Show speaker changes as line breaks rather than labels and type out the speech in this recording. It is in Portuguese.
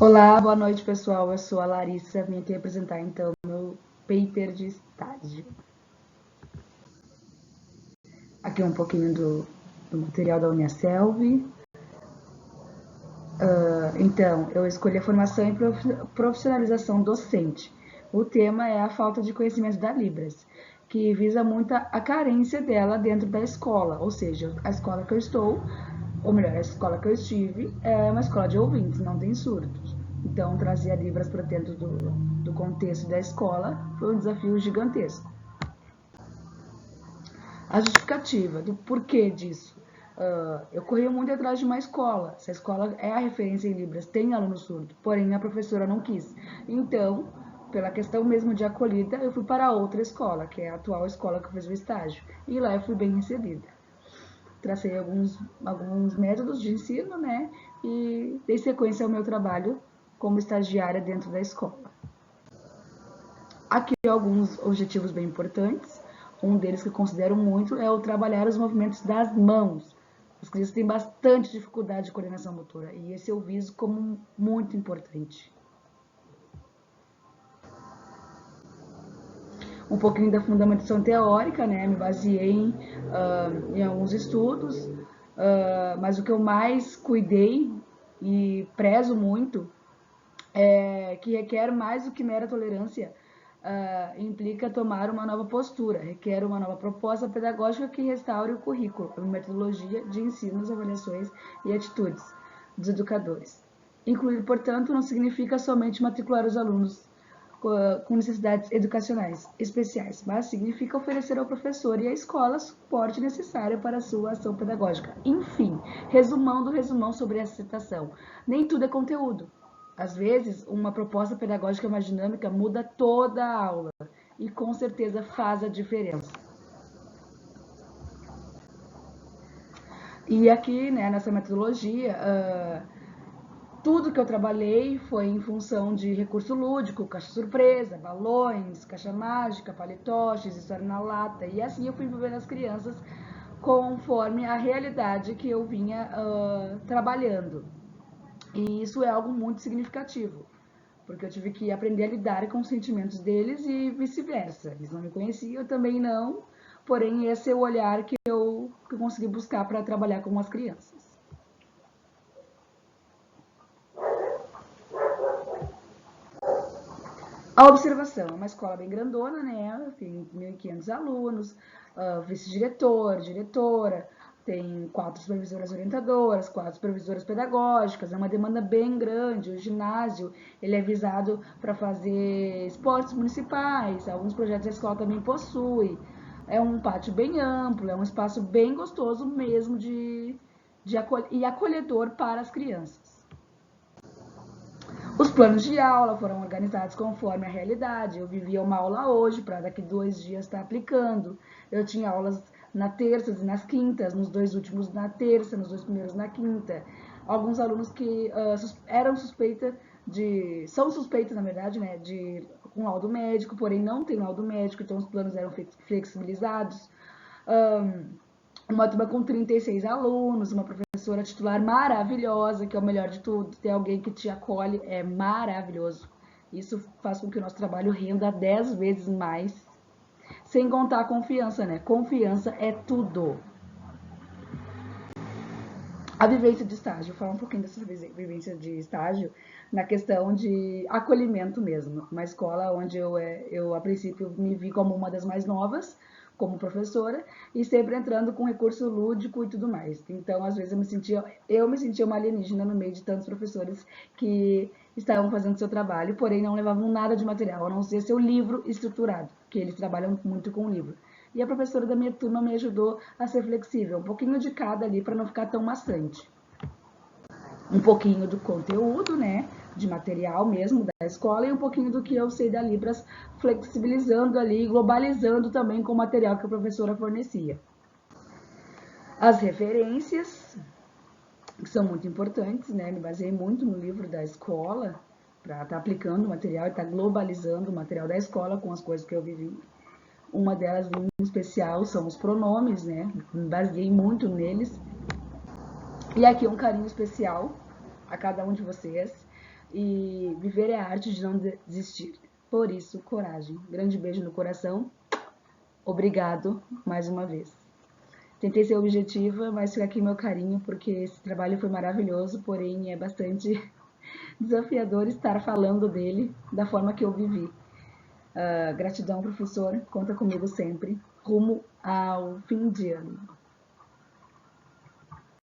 Olá, boa noite, pessoal. Eu sou a Larissa, vim aqui apresentar então meu paper de estágio. Aqui um pouquinho do material da Uniaselv. Então, eu escolhi a formação em profissionalização docente. O tema é a falta de conhecimento da Libras, que visa muito a carência dela dentro da escola, ou seja, a escola que eu estou, ou melhor, a escola que eu estive, é uma escola de ouvintes, não tem surdos. Então, trazer a Libras para dentro do contexto da escola foi um desafio gigantesco. A justificativa do porquê disso. Eu corri muito atrás de uma escola. Essa escola é a referência em Libras, tem aluno surdo, porém a professora não quis. Então, pela questão mesmo de acolhida, eu fui para outra escola, que é a atual escola que eu fiz o estágio. E lá eu fui bem recebida. Tracei alguns métodos de ensino, né? E dei sequência ao meu trabalho como estagiária dentro da escola. Aqui alguns objetivos bem importantes. Um deles que eu considero muito é o trabalhar os movimentos das mãos. As crianças têm bastante dificuldade de coordenação motora e esse eu viso como muito importante. Um pouquinho da fundamentação teórica, né? Me baseei em alguns estudos, mas o que eu mais cuidei e prezo muito que requer mais do que mera tolerância, implica tomar uma nova postura, requer uma nova proposta pedagógica que restaure o currículo, a metodologia de ensino, as avaliações e atitudes dos educadores. Incluir, portanto, não significa somente matricular os alunos com necessidades educacionais especiais, mas significa oferecer ao professor e à escola suporte necessário para a sua ação pedagógica. Enfim, resumão do resumão sobre essa citação. Nem tudo é conteúdo. Às vezes, uma proposta pedagógica mais dinâmica muda toda a aula e com certeza faz a diferença. E aqui, né, nessa metodologia, tudo que eu trabalhei foi em função de recurso lúdico, caixa surpresa, balões, caixa mágica, palitoches, história na lata. E assim eu fui envolvendo as crianças conforme a realidade que eu vinha trabalhando. E isso é algo muito significativo, porque eu tive que aprender a lidar com os sentimentos deles e vice-versa. Eles não me conheciam, eu também não, porém esse é o olhar que eu consegui buscar para trabalhar com as crianças. A observação é uma escola bem grandona, né? Tem 1.500 alunos, vice-diretor, diretora, tem 4 supervisoras orientadoras, 4 supervisoras pedagógicas, é uma demanda bem grande. O ginásio ele é visado para fazer esportes municipais, alguns projetos a escola também possui. É um pátio bem amplo, é um espaço bem gostoso mesmo e acolhedor para as crianças. Os planos de aula foram organizados conforme a realidade. Eu vivia uma aula hoje, para daqui 2 dias estar aplicando. Eu tinha aulas na terças e nas quintas, nos 2 últimos na terça, nos 2 primeiros na quinta. Alguns alunos que eram são suspeitos, na verdade, né, com laudo médico, porém não tem laudo médico, então os planos eram flexibilizados. Uma turma com 36 alunos, uma professora titular maravilhosa, que é o melhor de tudo, ter alguém que te acolhe é maravilhoso. Isso faz com que o nosso trabalho renda 10 vezes mais, sem contar a confiança, né? Confiança é tudo. A vivência de estágio, falar um pouquinho dessa vivência de estágio na questão de acolhimento mesmo. Uma escola onde eu a princípio me vi como uma das mais novas, como professora, e sempre entrando com recurso lúdico e tudo mais. Então, às vezes, eu me sentia uma alienígena no meio de tantos professores que estavam fazendo seu trabalho, porém não levavam nada de material, a não ser seu livro estruturado, que eles trabalham muito com o livro. E a professora da minha turma me ajudou a ser flexível, um pouquinho de cada ali para não ficar tão maçante. Um pouquinho do conteúdo, né, de material mesmo da escola e um pouquinho do que eu sei da Libras, flexibilizando ali, globalizando também com o material que a professora fornecia. As referências, que são muito importantes, né, me baseei muito no livro da escola para estar aplicando o material e estar globalizando o material da escola com as coisas que eu vivi. Uma delas, em especial, são os pronomes, né? Me baseei muito neles. E aqui um carinho especial a cada um de vocês. e viver é a arte de não desistir. Por isso, coragem. Grande beijo no coração. Obrigado mais uma vez. Tentei ser objetiva, mas fica aqui meu carinho, porque esse trabalho foi maravilhoso, porém é bastante desafiador estar falando dele da forma que eu vivi. Gratidão, professor, conta comigo sempre, rumo ao fim de ano.